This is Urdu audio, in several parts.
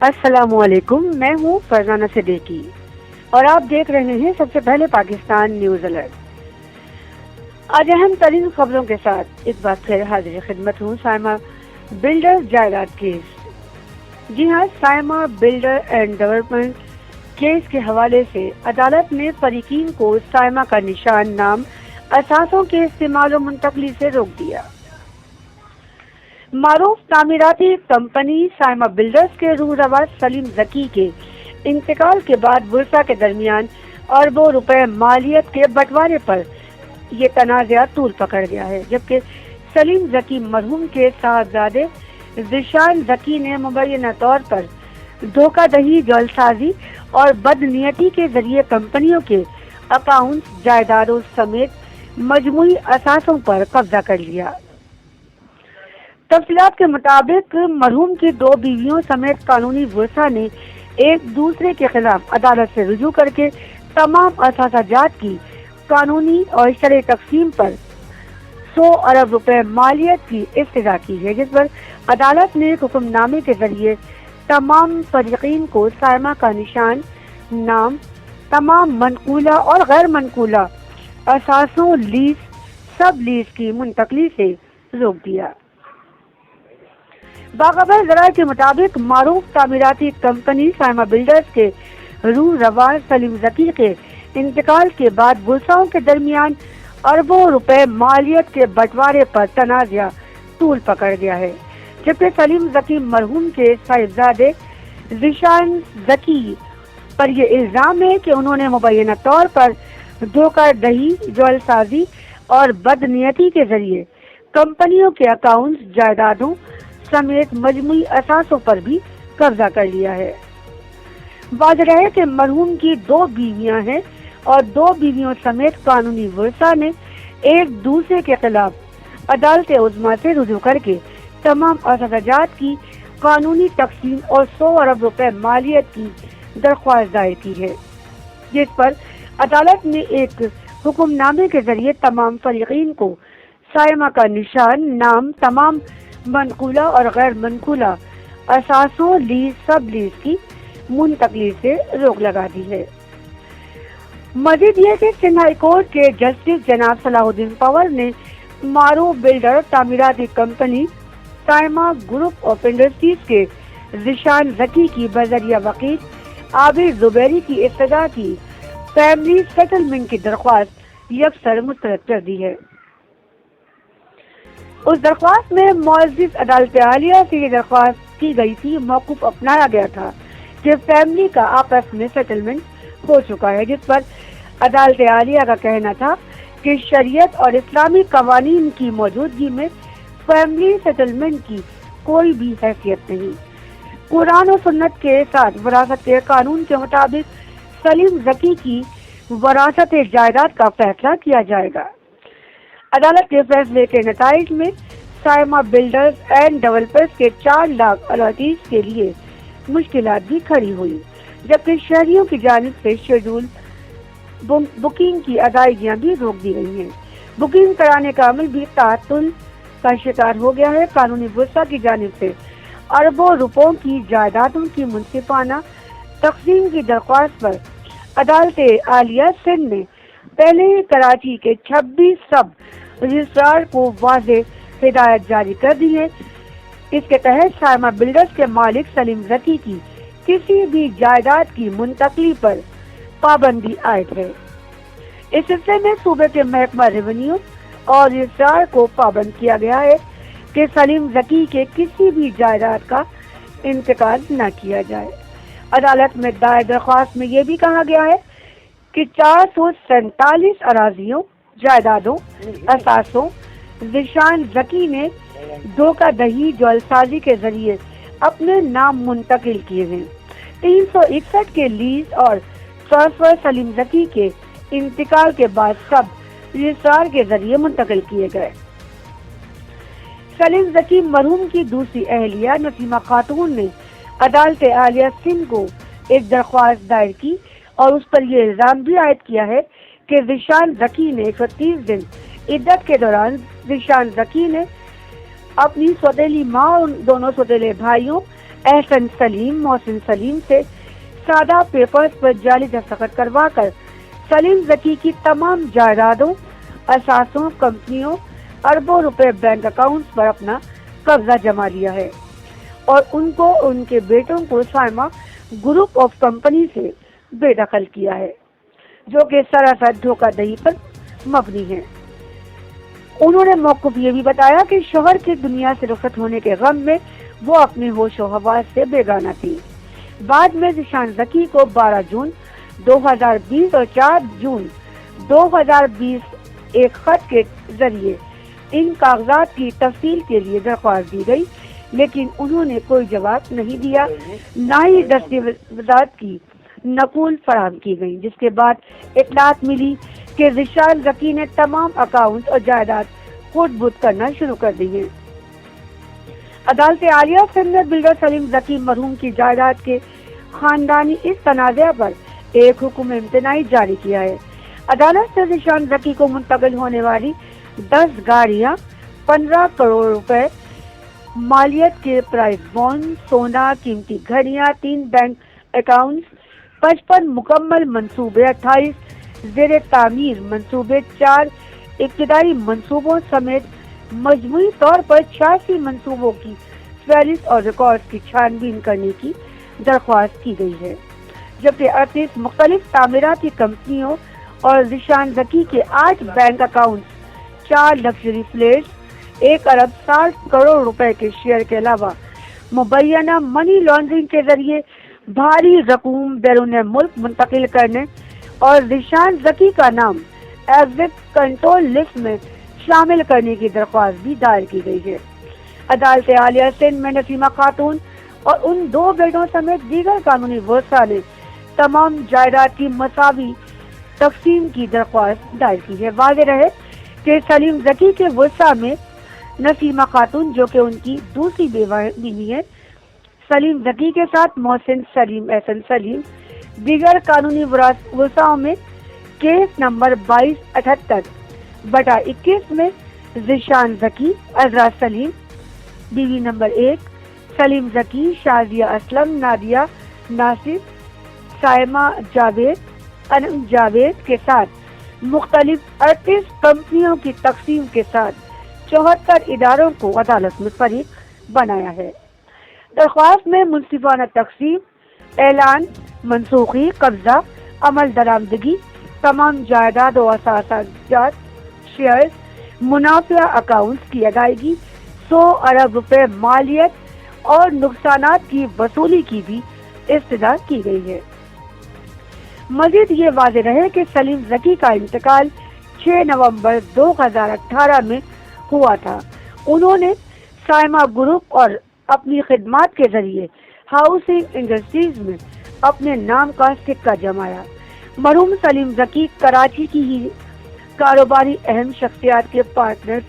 السلام علیکم، میں ہوں فرزانہ صدیقی اور آپ دیکھ رہے ہیں سب سے پہلے پاکستان نیوز الرٹ۔ آج اہم ترین خبروں کے ساتھ ایک بار پھر حاضر خدمت ہوں۔ سائمہ بلڈر جائیداد کیس۔ جی ہاں، Saima builder and development case کے حوالے سے عدالت نے فریقین کو سائمہ کا نشان نام اثاثوں کے استعمال و منتقلی سے روک دیا۔ معروف تعمیراتی کمپنی سائمہ بلڈرز کے رہنما سلیم ذکی کے انتقال کے بعد ورثاء کے درمیان اربوں روپے مالیت کے بٹوارے پر یہ تنازع طول پکڑ گیا ہے، جبکہ سلیم ذکی مرحوم کے صاحبزادے ذیشان ذکی نے مبینہ طور پر دھوکہ دہی، جعلسازی اور بدنیتی کے ذریعے کمپنیوں کے اکاؤنٹس، جائیدادوں سمیت مجموعی اثاثوں پر قبضہ کر لیا۔ تفصیلات کے مطابق مرحوم کی 2 بیویوں سمیت قانونی ورثاء نے ایک دوسرے کے خلاف عدالت سے رجوع کر کے تمام اثاثہ جات کی قانونی اور شرعی تقسیم پر 100 ارب روپے مالیت کی استدعا کی ہے، جس پر عدالت نے حکم نامے کے ذریعے تمام فریقین کو سائمہ کا نشان نام تمام منقولہ اور غیر منقولہ اثاثوں، لیز، سب لیز کی منتقلی سے روک دیا۔ باخبر ذرائع کے مطابق معروف تعمیراتی کمپنی سائمہ بلڈرز کے رہنما سلیم ذکی کے انتقال کے بعد ورثاؤں کے درمیان اربوں روپے مالیت کے بٹوارے پر تنازع طول پکڑ گیا ہے، جبکہ سلیم ذکی مرحوم کے صاحبزادے ذیشان ذکی پر یہ الزام ہے کہ انہوں نے مبینہ طور پر دھوکہ دہی، جعلسازی اور بدنیتی کے ذریعے کمپنیوں کے اکاؤنٹس، جائیدادوں سمیت مجموعی اثاثوں پر بھی قبضہ کر لیا ہے۔ واضح ہے کہ مرحوم کی 2 بیویاں ہیں اور 2 بیویوں سمیت قانونی ورثاء نے ایک دوسرے کے خلاف عدالت عظمیٰ سے رجوع کر کے تمام اثاثہ جات کی قانونی تقسیم اور 100 ارب روپے مالیت کی درخواست دائر کی ہے، جس پر عدالت نے ایک حکم نامے کے ذریعے تمام فریقین کو سائمہ کا نشان نام تمام منقولہ اور غیر منقولہ اثاثوں، لیز، سب لیز کی منتقلی سے روک لگا دی ہے۔ مزید یہ کہ سندھ ہائی کورٹ کے جسٹس جناب صلاح الدین پنور نے معروف بلڈر تعمیراتی company Saima group of industries کے ذیشان ذکی کی بذریعہ وکیل عابر زبیری کی استدعا کی فیملی سیٹلمنٹ کی درخواست یکسر مسترد کر دی ہے۔ اس درخواست میں معزز عدالت عالیہ سے یہ درخواست کی گئی تھی، موقف اپنایا گیا تھا کہ فیملی کا آپس میں سیٹلمنٹ ہو چکا ہے، جس پر عدالت عالیہ کا کہنا تھا کہ شریعت اور اسلامی قوانین کی موجودگی میں فیملی سیٹلمنٹ کی کوئی بھی حیثیت نہیں۔ قرآن و سنت کے ساتھ وراثت کے قانون کے مطابق سلیم ذکی کی وراثت جائیداد کا فیصلہ کیا جائے گا۔ عدالت کے فیصلے کے نتائج میں سائمہ بلڈرز اینڈ ڈیولپرز کے 4 لاکھ الاٹیز کے لیے مشکلات بھی کھڑی ہوئی، جبکہ شہریوں کی جانب سے شیڈول بکنگ کی ادائیگیاں بھی روک دی گئی ہیں۔ بکنگ کرانے کا عمل بھی تعطل کا شکار ہو گیا ہے۔ قانونی ورثاء کی جانب سے اربوں روپوں کی جائیدادوں کی منصفانہ تقسیم کی درخواست پر عدالت عالیہ سندھ نے پہلے ہی کراچی کے 26 سب رجسٹرار کو واضح ہدایت جاری کر دی ہے۔ اس کے تحت سائمہ بلڈرز کے مالک سلیم ذکی کی کسی بھی جائیداد کی منتقلی پر پابندی عائد ہے۔ اس سلسلے میں صوبے کے محکمہ ریونیو اور رجسٹرار کو پابند کیا گیا ہے کہ سلیم ذکی کے کسی بھی جائیداد کا انتقال نہ کیا جائے۔ عدالت میں دائر درخواست میں یہ بھی کہا گیا ہے کہ 447 اراضیوں، جائیدادوں، اثاثوں ذیشان ذکی نے دھوکہ دہی، جعلسازی کے ذریعے اپنے نام منتقل کیے ہیں۔ 361 کے لیز اور ٹرانسفر سلیم ذکی کے انتقال کے بعد سب رجسٹرار کے ذریعے منتقل کیے گئے۔ سلیم ذکی مرحوم کی دوسری اہلیہ نسیمہ خاتون نے عدالت عالیہ سندھ کو ایک درخواست دائر کی اور اس پر یہ الزام بھی عائد کیا ہے کہ ذیشان ذکی نے 130 دن عدت کے دوران ذیشان ذکی نے اپنی سوتیلی ماں اور دونوں سوتیلے بھائیوں احسن سلیم محسن سلیم سے سادہ پیپرز پر جعلی دستخط کروا کر سلیم ذکی کی تمام جائیدادوں، اثاثوں، کمپنیوں، اربوں روپے بینک اکاؤنٹس پر اپنا قبضہ جما لیا ہے اور ان کو اور ان کے بیٹوں کو سائمہ گروپ آف کمپنی سے بے دخل کیا ہے، جو کہ سراسر دھوکہ دہی پر مبنی ہے۔ انہوں نے موقف یہ بھی بتایا کہ شوہر کے دنیا سے رخصت ہونے کے غم میں وہ اپنے ہوش و حواس سے بیگانہ تھی۔ بعد میں ذیشان ذکی کو 12 جون 2020 اور 4 جون 2020 ایک خط کے ذریعے ان کاغذات کی تفصیل کے لیے درخواست دی گئی، لیکن انہوں نے کوئی جواب نہیں دیا، نہ ہی دستاویزات کی نقول فراہم کی گئی، جس کے بعد اطلاعات ملی کہ ذیشان ذکی نے تمام اکاؤنٹ اور جائیداد خود بُت کرنا شروع کر دی ہیں۔ عدالت عالیہ سندھ نے بلڈر سلیم ذکی مرحوم کی جائیداد کے خاندانی اس تنازع پر ایک حکم امتناعی جاری کیا ہے۔ عدالت سے ذیشان ذکی کو منتقل ہونے والی 10 گاڑیاں، 15 کروڑ روپے مالیت کے پرائز بانڈ، سونا، قیمتی گھڑیاں، 3 بینک اکاؤنٹس، 55 مکمل منصوبے، 28 زیر تعمیر منصوبے، 4 ابتدائی منصوبوں سمیت مجموعی طور پر 86 منصوبوں کی فہرست اور ریکارڈ کی چھان بین کرنے کی درخواست کی گئی ہے، جبکہ 38 مختلف تعمیراتی کمپنیوں اور ذیشان ذکی کے 8 بینک اکاؤنٹس، 4 لگژری فلیٹس، 1 ارب 60 کروڑ روپے کے شیئر کے علاوہ مبینہ منی لانڈرنگ کے ذریعے بھاری رقوم بیرون ملک منتقل کرنے اور ذیشان ذکی کا نام ایگزٹ کنٹرول لسٹ میں شامل کرنے کی درخواست بھی دائر کی گئی ہے۔ عدالت عالیہ سندھ میں نسیمہ خاتون اور ان 2 بیٹوں سمیت دیگر قانونی ورثاء نے تمام جائیداد کی مساوی تقسیم کی درخواست دائر کی ہے۔ واضح رہے کہ سلیم ذکی کے ورثاء میں نسیمہ خاتون، جو کہ ان کی دوسری بیوی ہے، سلیم ذکی کے ساتھ محسن سلیم، احسن سلیم، دیگر قانونی ورثاء میں کیس نمبر 2278/21 میں ذیشان ذکی، عذرا سلیم، بیوی نمبر 1، سلیم ذکی، شازیہ اسلم، نادیہ ناصر، سائمہ جاوید، انم جاوید کے ساتھ مختلف 38 کمپنیوں کی تقسیم کے ساتھ 74 اداروں کو عدالت میں فریق بنایا ہے۔ درخواست میں منصفانہ تقسیم، اعلان، منسوخی، قبضہ، عمل درآمدگی، تمام جائیداد و اثاثات، شیئرز، منافع اکاؤنٹس کی ادائیگی، 100 ارب روپے مالیت اور نقصانات کی وصولی کی بھی استدعا کی گئی ہے۔ مزید یہ واضح رہے کہ سلیم ذکی کا انتقال 6 نومبر 2018 میں ہوا تھا۔ انہوں نے سائمہ گروپ اور اپنی خدمات کے ذریعے ہاؤسنگ انڈسٹریز میں اپنے نام کا سکہ جمایا۔ مرحوم سلیم ذکی کراچی کی ہی کاروباری اہم شخصیات کے پارٹنر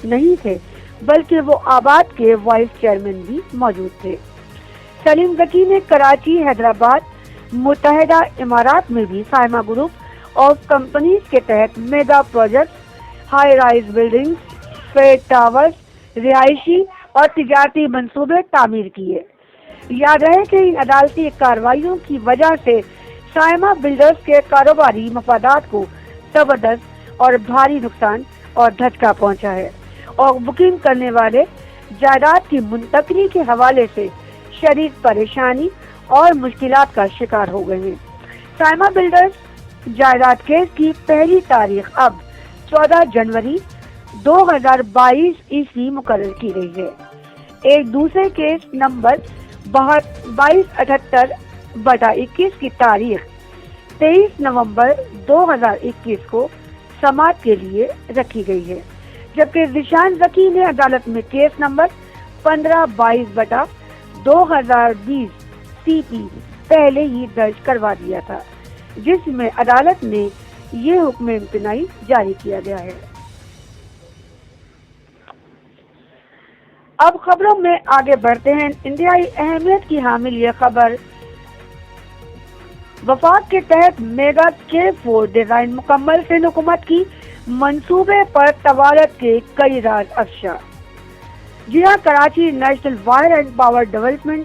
نہیں تھے، بلکہ وہ آباد کے وائس چیئرمین بھی موجود تھے۔ سلیم ذکی نے کراچی، حیدرآباد، متحدہ امارات میں بھی سائمہ گروپ آف کمپنیز کے تحت mega projects, high rise buildings, فیڈ ٹاورز، رہائشی اور تجارتی منصوبے تعمیر کیے۔ یاد رہے کہ ان عدالتی کارروائیوں کی وجہ سے سائمہ بلڈرز کے کاروباری مفادات کو زبردست اور بھاری نقصان اور دھچکا پہنچا ہے، اور بکنگ کرنے والے جائیداد کی منتقلی کے حوالے سے شدید پریشانی اور مشکلات کا شکار ہو گئے ہیں۔ سائمہ بلڈرز جائیداد کیس کی پہلی تاریخ اب 14 جنوری 2022 عیسوی مقرر کی گئی ہے۔ ایک دوسرے کیس نمبر 2278/21 کی تاریخ 23 نومبر 2021 کو سماعت کے لیے رکھی گئی ہے، جبکہ ذیشان ذکی نے عدالت میں کیس نمبر 1522/2020 CP پہلے ہی درج کروا دیا تھا، جس میں عدالت نے یہ حکم امتناعی جاری کیا گیا ہے۔ اب خبروں میں آگے بڑھتے ہیں۔ انتہائی اہمیت کی حامل یہ خبر، وفاق کے تحت میگا K4 ڈیزائن مکمل سندھ حکومت کی منصوبے پر طوالت کے کئی راز افشا۔ جی ہاں، Karachi national wire and power development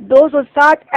260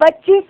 25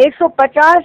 150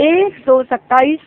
127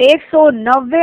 190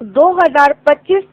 2025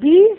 20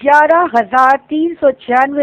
11,396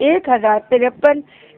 1,053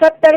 70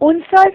59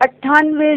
98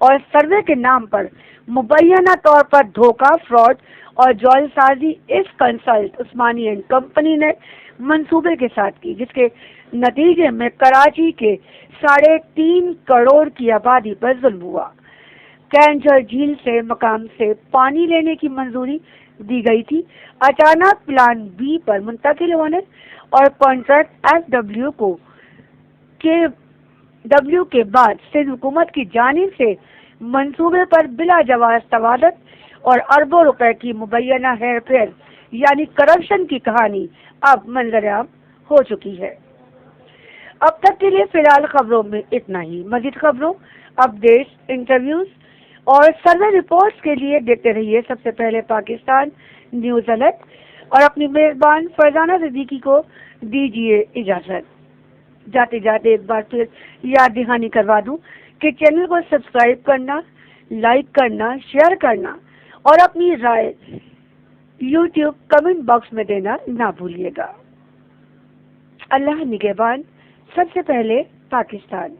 اور سروے کے نام پر مبینہ طور پر دھوکہ، فراڈ اور جعل سازی اس کنسلٹ عثمانی اینڈ کمپنی نے منصوبے کے ساتھ کی، جس کے نتیجے میں کراچی کے 3.5 کروڑ کی آبادی پر ظلم ہوا۔ کینجر جھیل سے مقام سے پانی لینے کی منظوری دی گئی تھی، اچانک پلان بی پر منتقل ہونے اور کانٹریکٹ ڈبلیو کے بعد سندھ حکومت کی جانب سے منصوبے پر بلا جواز توادت اور اربوں روپے کی مبینہ ہیر پھیر یعنی کرپشن کی کہانی اب منظر عام ہو چکی ہے۔ اب تک کے لیے فی الحال خبروں میں اتنا ہی۔ مزید خبروں، اپڈیٹس، انٹرویوز اور سروے رپورٹس کے لیے دیکھتے رہیے سب سے پہلے پاکستان نیوز الرٹ، اور اپنی میزبان فرزانہ صدیقی کو دیجیے اجازت۔ جاتے جاتے ایک بار پھر یاد دہانی کروا دوں کہ چینل کو سبسکرائب کرنا، لائک کرنا، شیئر کرنا اور اپنی رائے یوٹیوب کمنٹ باکس میں دینا نہ بھولیے گا۔ اللہ نگہبان۔ سب سے پہلے پاکستان۔